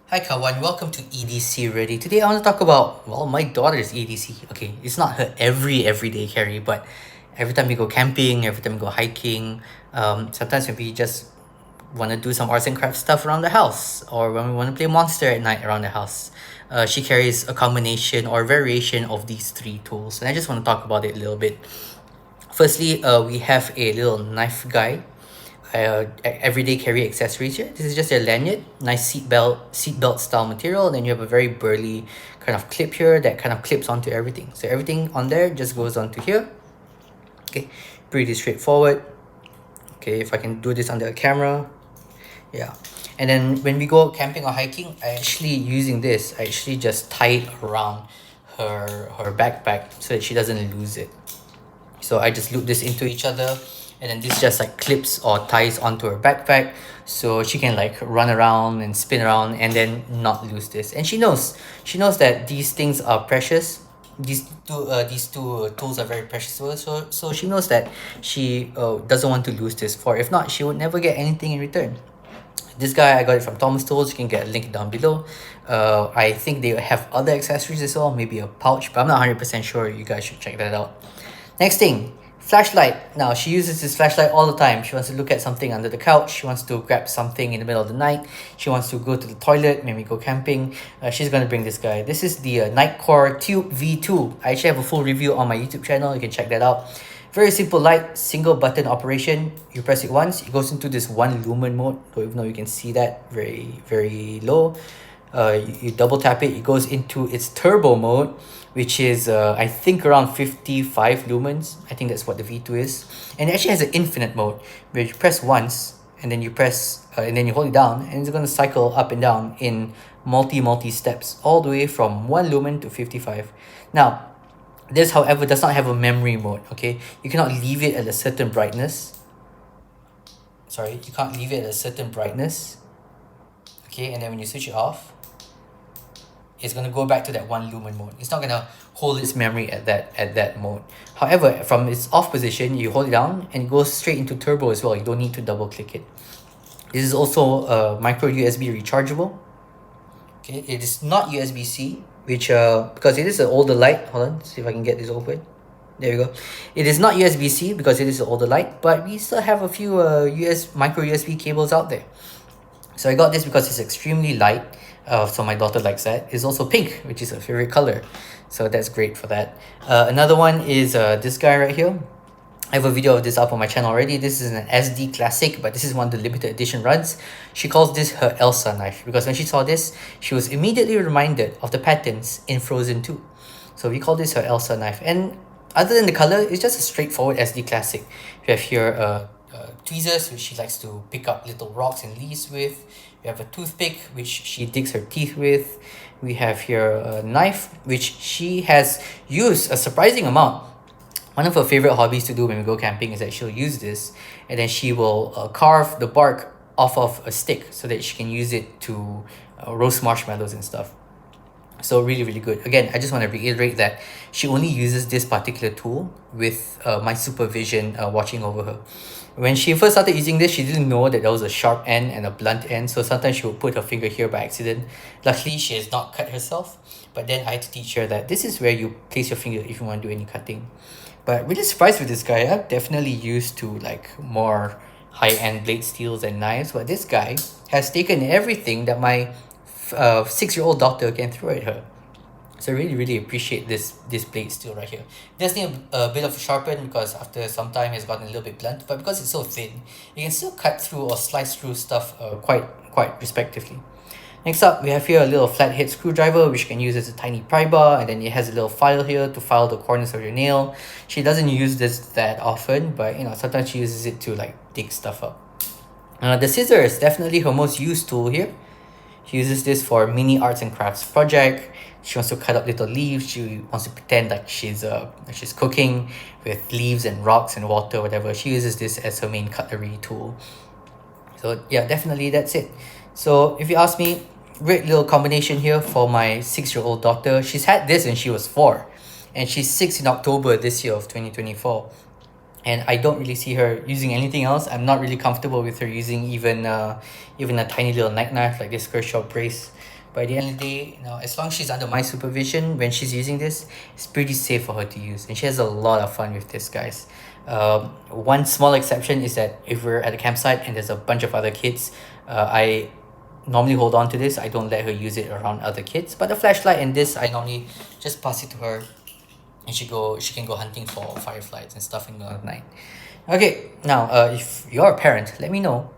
Hi Kawan, welcome to EDCReady. Today I want to talk about, well, my daughter's EDC. Okay, it's not her everyday carry, but every time we go camping, every time we go hiking, sometimes when we just want to do some arts and crafts stuff around the house, or when we want to play Monster at night around the house, she carries a combination or variation of these three tools, and I just want to talk about it a little bit. Firstly, we have a little Nifeguyk everyday carry accessories here. This is just a lanyard, nice seatbelt style material. And then you have a very burly kind of clip here that kind of clips onto everything. So everything on there just goes onto here. Okay, pretty straightforward. Okay, if I can do this under a camera, yeah. And then when we go camping or hiking, I actually just tie it around her backpack so that she doesn't lose it. So I just loop this into each other, and then this just like clips or ties onto her backpack so she can like run around and spin around and then not lose this. And she knows that these things are precious. These two tools are very precious to her, so she knows that she doesn't want to lose this, for if not she would never get anything in return. This guy, I got it from Thomas Tools. You can get a link down below. I think they have other accessories as well, maybe a pouch, but I'm not 100% sure. You guys should check that out. Next thing, flashlight. Now, she uses this flashlight all the time. She wants to look at something under the couch. She wants to grab something in the middle of the night. She wants to go to the toilet, maybe go camping. She's going to bring this guy. This is the Nitecore Tube V2. I actually have a full review on my YouTube channel. You can check that out. Very simple light, single button operation. You press it once, it goes into this 1 lumen mode. So even though you can see that very low, you double tap it, it goes into its turbo mode, which is I think around 55 lumens. I think that's what the V2 is. And it actually has an infinite mode where you press once and then you press and then you hold it down, and it's going to cycle up and down in multi steps all the way from 1 lumen to 55. Now, this, however, does not have a memory mode. Okay, you cannot leave it at a certain brightness. Sorry, you can't leave it at a certain brightness. Okay, and then when you switch it off, it's going to go back to that 1 lumen mode. It's not going to hold its memory at that mode. However, from its off position, you hold it down and it goes straight into turbo as well. You don't need to double click it. This is also micro USB rechargeable. Okay, it is not USB-C, which because it is an older light. Hold on, see if I can get this open. There you go. It is not USB-C because it is an older light, but we still have a few micro USB cables out there. So I got this because it's extremely light. So my daughter likes that. It's also pink, which is her favorite color. So that's great for that. Another one is this guy right here. I have a video of this up on my channel already. This is an SD Classic, but this is one of the limited edition runs. She calls this her Elsa knife because when she saw this, she was immediately reminded of the patterns in Frozen 2. So we call this her Elsa knife. And other than the color, it's just a straightforward SD Classic. We have here tweezers, which she likes to pick up little rocks and leaves with. We have a toothpick, which she digs her teeth with. We have here a knife, which she has used a surprising amount. One of her favorite hobbies to do when we go camping is that she'll use this, and then she will carve the bark off of a stick so that she can use it to roast marshmallows and stuff. So really good. Again, I just want to reiterate that she only uses this particular tool with my supervision watching over her. When she first started using this, she didn't know that there was a sharp end and a blunt end, so sometimes she would put her finger here by accident. Luckily, she has not cut herself, but then I had to teach her that this is where you place your finger if you want to do any cutting. But really surprised with this guy. I'm definitely used to like more high-end blade steels and knives, but this guy has taken everything that my 6-year-old daughter can throw at her. So I really appreciate this blade steel right here. It does need a bit of a sharpen because after some time it's gotten a little bit blunt, but because it's so thin, you can still cut through or slice through stuff quite respectively. Next up, we have here a little flathead screwdriver, which you can use as a tiny pry bar, and then it has a little file here to file the corners of your nail. She doesn't use this that often, but you know, sometimes she uses it to like dig stuff up. The scissor is definitely her most used tool here. She uses this for mini arts and crafts project. She wants to cut up little leaves. She wants to pretend like she's cooking with leaves and rocks and water, whatever. She uses this as her main cutlery tool. So yeah, definitely that's it. So if you ask me, great little combination here for my 6-year-old daughter. She's had this when she was 4, and she's 6 in October this year of 2024. And I don't really see her using anything else. I'm not really comfortable with her using even a tiny little night knife like this Kershaw brace. by the end of the day, you know, as long as she's under my supervision when she's using this, it's pretty safe for her to use, and she has a lot of fun with this, guys. One small exception is that if we're at a campsite and there's a bunch of other kids, I normally hold on to this. I don't let her use it around other kids, but the flashlight and this, I normally just pass it to her, and she can go hunting for fireflies and stuff in the middle of the night. Okay, now if you're a parent, let me know.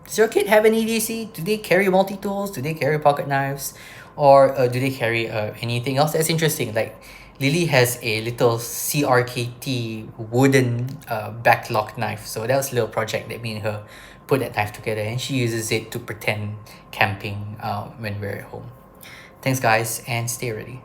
Does your kid have an EDC? Do they carry multi-tools? Do they carry pocket knives? Or do they carry anything else that's interesting? Like Lily has a little CRKT wooden backlock knife. So that was a little project that me and her put that knife together, and she uses it to pretend camping when we're at home. Thanks guys, and stay ready.